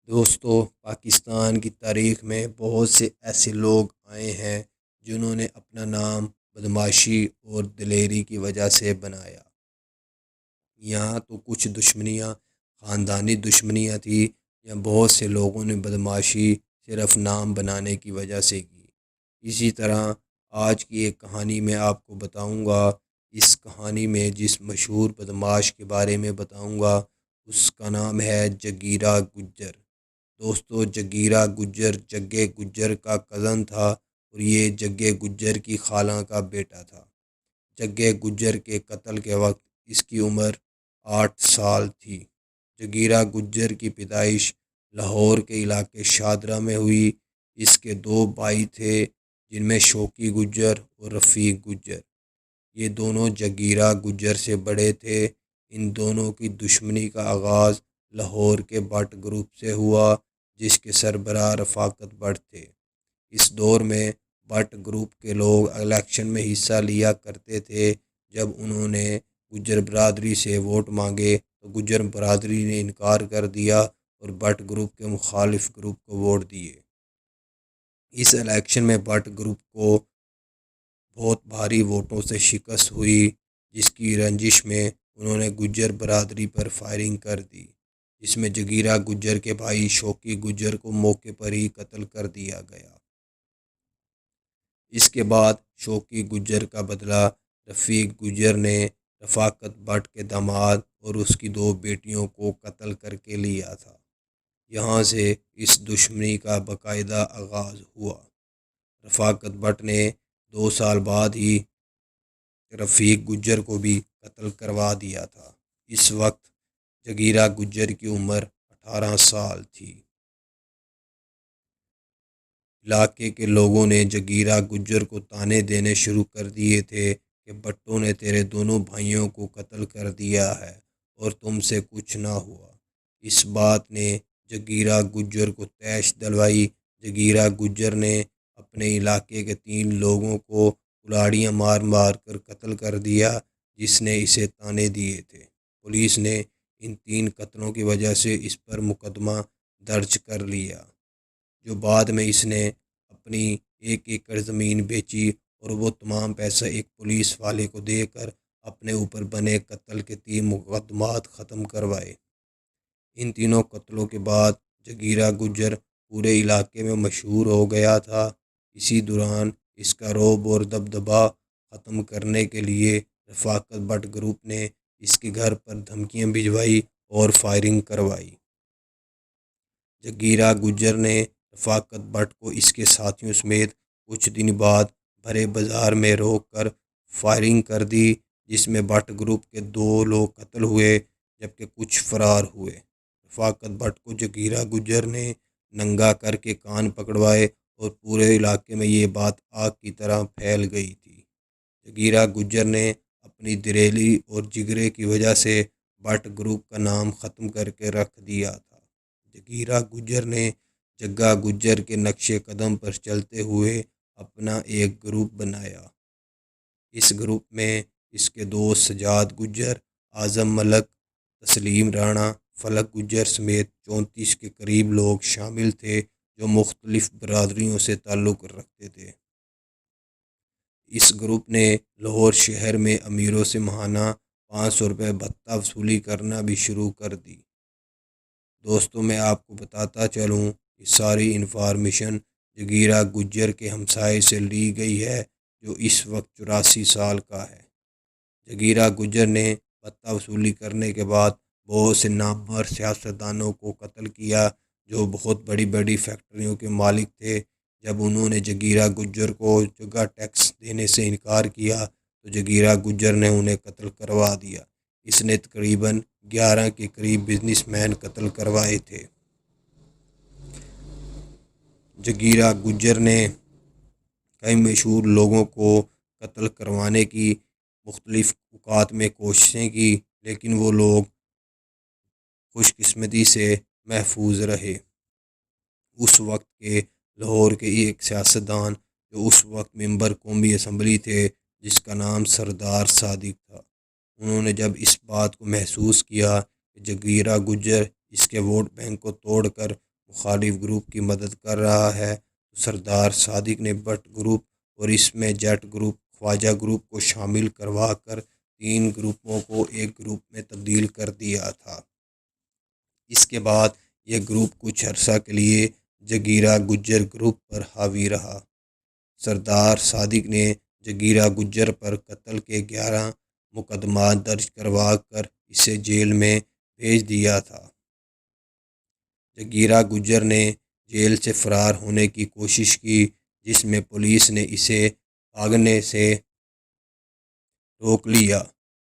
دوستو، پاکستان کی تاریخ میں بہت سے ایسے لوگ آئے ہیں جنہوں نے اپنا نام بدمعاشی اور دلیری کی وجہ سے بنایا۔ یہاں تو کچھ دشمنیاں خاندانی دشمنیاں تھیں یا بہت سے لوگوں نے بدمعاشی صرف نام بنانے کی وجہ سے کی۔ اسی طرح آج کی ایک کہانی میں آپ کو بتاؤں گا۔ اس کہانی میں جس مشہور بدمعاش کے بارے میں بتاؤں گا اس کا نام ہے جگیرہ گجر۔ دوستو، جگیرہ گجر جگے گجر کا کزن تھا اور یہ جگے گجر کی خالہ کا بیٹا تھا۔ جگے گجر کے قتل کے وقت اس کی عمر 8 سال تھی۔ جگیرہ گجر کی پیدائش لاہور کے علاقے شادرہ میں ہوئی۔ اس کے 2 بھائی تھے جن میں شوقی گجر اور رفیق گجر۔ یہ دونوں جگیرہ گجر سے بڑے تھے۔ ان دونوں کی دشمنی کا آغاز لاہور کے بٹ گروپ سے ہوا جس کے سربراہ رفاقت بٹ تھے۔ اس دور میں بٹ گروپ کے لوگ الیکشن میں حصہ لیا کرتے تھے۔ جب انہوں نے گجر برادری سے ووٹ مانگے تو گجر برادری نے انکار کر دیا اور بٹ گروپ کے مخالف گروپ کو ووٹ دیے۔ اس الیکشن میں بٹ گروپ کو بہت بھاری ووٹوں سے شکست ہوئی، جس کی رنجش میں انہوں نے گجر برادری پر فائرنگ کر دی، جس میں جگیرہ گجر کے بھائی شوقی گجر کو موقع پر ہی قتل کر دیا گیا۔ اس کے بعد شوقی گجر کا بدلہ رفیق گجر نے رفاقت بٹ کے داماد اور اس کی 2 بیٹیوں کو قتل کر کے لیا تھا۔ یہاں سے اس دشمنی کا باقاعدہ آغاز ہوا۔ رفاقت بٹ نے 2 سال بعد ہی رفیق گجر کو بھی قتل کروا دیا تھا۔ اس وقت جگیرہ گجر کی عمر 18 سال تھی۔ علاقے کے لوگوں نے جگیرہ گجر کو طعنے دینے شروع کر دیے تھے کہ بٹوں نے تیرے دونوں بھائیوں کو قتل کر دیا ہے اور تم سے کچھ نہ ہوا۔ اس بات نے جگیرہ گجر کو طیش دلوائی۔ جگیرہ گجر نے اپنے علاقے کے 3 لوگوں کو کلاڑیاں مار مار کر قتل کر دیا جس نے اسے طعنے دیے تھے۔ پولیس نے ان 3 قتلوں کی وجہ سے اس پر مقدمہ درج کر لیا، جو بعد میں اس نے اپنی 1 ایکڑ زمین بیچی اور وہ تمام پیسہ ایک پولیس والے کو دے کر اپنے اوپر بنے قتل کے 3 مقدمات ختم کروائے۔ ان تینوں قتلوں کے بعد جگیرہ گجر پورے علاقے میں مشہور ہو گیا تھا۔ اسی دوران اس کا رعب اور دبدبہ ختم کرنے کے لیے رفاقت بٹ گروپ نے اس کے گھر پر دھمکیاں بھجوائی اور فائرنگ کروائی۔ جگیرہ گجر نے رفاقت بٹ کو اس کے ساتھیوں سمیت کچھ دن بعد بھرے بازار میں روک کر فائرنگ کر دی، جس میں بٹ گروپ کے 2 لوگ قتل ہوئے جبکہ کچھ فرار ہوئے۔ رفاقت بٹ کو جگیرہ گجر نے ننگا کر کے کان پکڑوائے اور پورے علاقے میں یہ بات آگ کی طرح پھیل گئی تھی۔ جگیرہ گجر نے اپنی دلیری اور جگرے کی وجہ سے بٹ گروپ کا نام ختم کر کے رکھ دیا تھا۔ جگیرہ گجر نے جگا گجر کے نقش قدم پر چلتے ہوئے اپنا ایک گروپ بنایا۔ اس گروپ میں اس کے دوست سجاد گجر، اعظم ملک، تسلیم رانا، فلک گجر سمیت 34 کے قریب لوگ شامل تھے جو مختلف برادریوں سے تعلق رکھتے تھے۔ اس گروپ نے لاہور شہر میں امیروں سے ماہانہ 500 روپے بھتہ وصولی کرنا بھی شروع کر دی۔ دوستوں، میں آپ کو بتاتا چلوں، یہ ساری انفارمیشن جگیرہ گجر کے ہمسائے سے لی گئی ہے جو اس وقت 84 سال کا ہے۔ جگیرہ گجر نے بھتہ وصولی کرنے کے بعد بہت سے نامور سیاستدانوں کو قتل کیا جو بہت بڑی بڑی فیکٹریوں کے مالک تھے۔ جب انہوں نے جگیرہ گجر کو جگہ ٹیکس دینے سے انکار کیا تو جگیرہ گجر نے انہیں قتل کروا دیا۔ اس نے تقریباً 11 کے قریب بزنس مین قتل کروائے تھے۔ جگیرہ گجر نے کئی مشہور لوگوں کو قتل کروانے کی مختلف اوقات میں کوششیں کی، لیکن وہ لوگ خوش قسمتی سے محفوظ رہے۔ اس وقت کے لاہور کے ایک سیاستدان جو اس وقت ممبر قومی اسمبلی تھے، جس کا نام سردار صادق تھا، انہوں نے جب اس بات کو محسوس کیا کہ جگیرہ گجر اس کے ووٹ بینک کو توڑ کر مخالف گروپ کی مدد کر رہا ہے تو سردار صادق نے بٹ گروپ اور اس میں جٹ گروپ خواجہ گروپ کو شامل کروا کر 3 گروپوں کو ایک گروپ میں تبدیل کر دیا تھا۔ اس کے بعد یہ گروپ کچھ عرصہ کے لیے جگیرہ گجر گروپ پر حاوی رہا۔ سردار صادق نے جگیرہ گجر پر قتل کے 11 مقدمات درج کروا کر اسے جیل میں بھیج دیا تھا۔ جگیرہ گجر نے جیل سے فرار ہونے کی کوشش کی، جس میں پولیس نے اسے بھاگنے سے روک لیا۔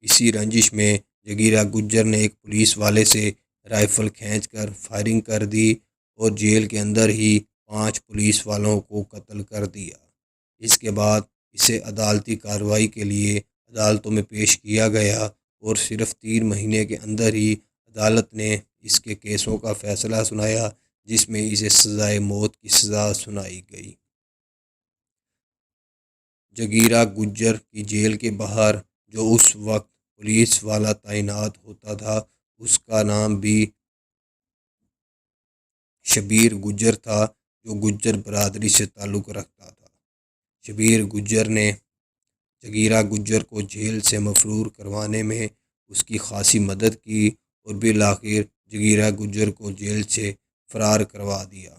اسی رنجش میں جگیرہ گجر نے ایک پولیس والے سے رائفل کھینچ کر فائرنگ کر دی اور جیل کے اندر ہی 5 پولیس والوں کو قتل کر دیا۔ اس کے بعد اسے عدالتی کارروائی کے لیے عدالتوں میں پیش کیا گیا اور صرف 3 مہینے کے اندر ہی عدالت نے اس کے کیسوں کا فیصلہ سنایا، جس میں اسے سزائے موت کی سزا سنائی گئی۔ جگیرہ گجر کی جیل کے باہر جو اس وقت پولیس والا تعینات ہوتا تھا، اس کا نام بھی شبیر گجر تھا، جو گجر برادری سے تعلق رکھتا تھا۔ شبیر گجر نے جگیرہ گجر کو جیل سے مفرور کروانے میں اس کی خاصی مدد کی اور بالآخر جگیرہ گجر کو جیل سے فرار کروا دیا۔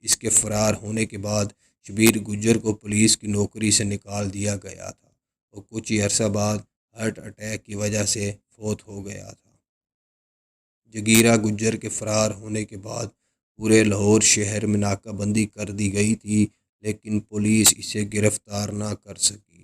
اس کے فرار ہونے کے بعد شبیر گجر کو پولیس کی نوکری سے نکال دیا گیا تھا اور کچھ ہی عرصہ بعد ہارٹ اٹیک کی وجہ سے فوت ہو گیا تھا۔ جگیرہ گجر کے فرار ہونے کے بعد پورے لاہور شہر میں ناکہ بندی کر دی گئی تھی، لیکن پولیس اسے گرفتار نہ کر سکی۔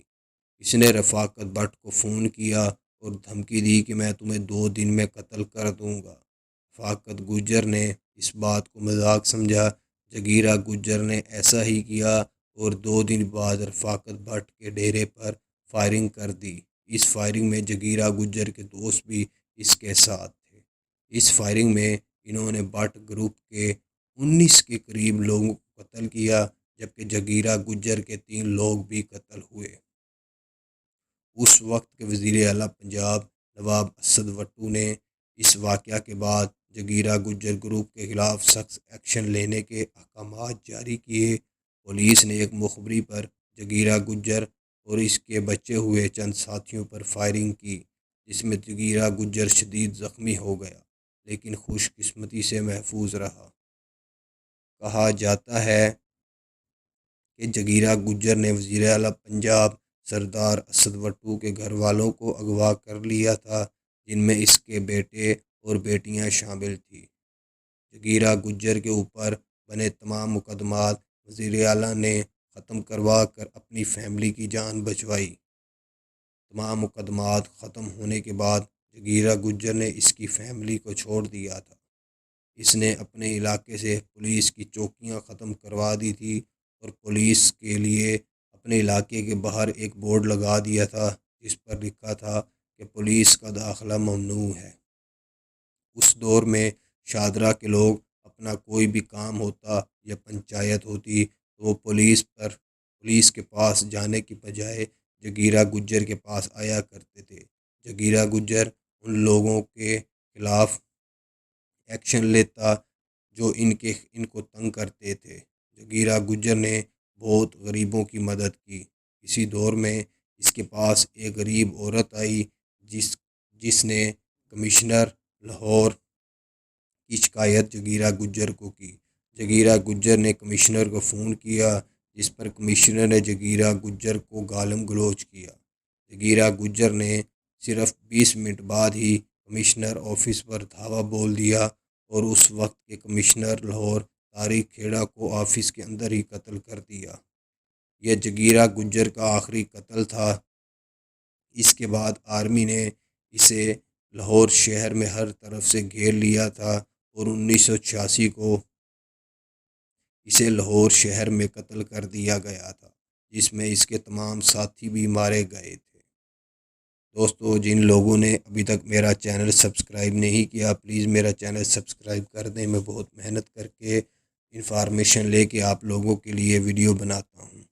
اس نے رفاقت بٹ کو فون کیا اور دھمکی دی کہ میں تمہیں 2 دن میں قتل کر دوں گا۔ رفاقت گجر نے اس بات کو مذاق سمجھا۔ جگیرہ گجر نے ایسا ہی کیا اور 2 دن بعد رفاقت بٹ کے ڈیرے پر فائرنگ کر دی۔ اس فائرنگ میں جگیرہ گجر کے دوست بھی اس کے ساتھ تھے۔ اس فائرنگ میں انہوں نے بٹ گروپ کے 19 کے قریب لوگوں کو قتل کیا، جبکہ جگیرہ گجر کے 3 لوگ بھی قتل ہوئے۔ اس وقت کے وزیر اعلیٰ پنجاب نواب اسد وٹو نے اس واقعہ کے بعد جگیرہ گجر گروپ کے خلاف سخت ایکشن لینے کے احکامات جاری کیے۔ پولیس نے ایک مخبری پر جگیرہ گجر اور اس کے بچے ہوئے چند ساتھیوں پر فائرنگ کی، جس میں جگیرہ گجر شدید زخمی ہو گیا، لیکن خوش قسمتی سے محفوظ رہا۔ کہا جاتا ہے کہ جگیرہ گجر نے وزیر اعلیٰ پنجاب سردار اسد وٹو کے گھر والوں کو اغوا کر لیا تھا، جن میں اس کے بیٹے اور بیٹیاں شامل تھیں۔ جگیرہ گجر کے اوپر بنے تمام مقدمات وزیر اعلیٰ نے ختم کروا کر اپنی فیملی کی جان بچوائی۔ تمام مقدمات ختم ہونے کے بعد جگیرہ گجر نے اس کی فیملی کو چھوڑ دیا تھا۔ اس نے اپنے علاقے سے پولیس کی چوکیاں ختم کروا دی تھی اور پولیس کے لیے اپنے علاقے کے باہر ایک بورڈ لگا دیا تھا، جس پر لکھا تھا کہ پولیس کا داخلہ ممنوع ہے۔ اس دور میں شاہدرہ کے لوگ اپنا کوئی بھی کام ہوتا یا پنچایت ہوتی تو وہ پولیس کے پاس جانے کی بجائے جگیرہ گجر کے پاس آیا کرتے تھے۔ جگیرہ گجر ان لوگوں کے خلاف ایکشن لیتا جو ان کو تنگ کرتے تھے۔ جگیرہ گجر نے بہت غریبوں کی مدد کی۔ اسی دور میں اس کے پاس ایک غریب عورت آئی جس نے کمشنر لاہور کی شکایت جگیرہ گجر کو کی۔ جگیرہ گجر نے کمشنر کو فون کیا، جس پر کمشنر نے جگیرہ گجر کو گالم گلوچ کیا۔ جگیرہ گجر نے صرف 20 منٹ بعد ہی کمشنر آفس پر دھاوا بول دیا اور اس وقت کے کمشنر لاہور طارق کھیڑا کو آفس کے اندر ہی قتل کر دیا۔ یہ جگیرہ گجر کا آخری قتل تھا۔ اس کے بعد آرمی نے اسے لاہور شہر میں ہر طرف سے گھیر لیا تھا اور 1986 کو اسے لاہور شہر میں قتل کر دیا گیا تھا، جس میں اس کے تمام ساتھی بھی مارے گئے تھے۔ دوستو، جن لوگوں نے ابھی تک میرا چینل سبسکرائب نہیں کیا، پلیز میرا چینل سبسکرائب کر دیں۔ میں بہت محنت کر کے انفارمیشن لے کے آپ لوگوں کے لیے ویڈیو بناتا ہوں۔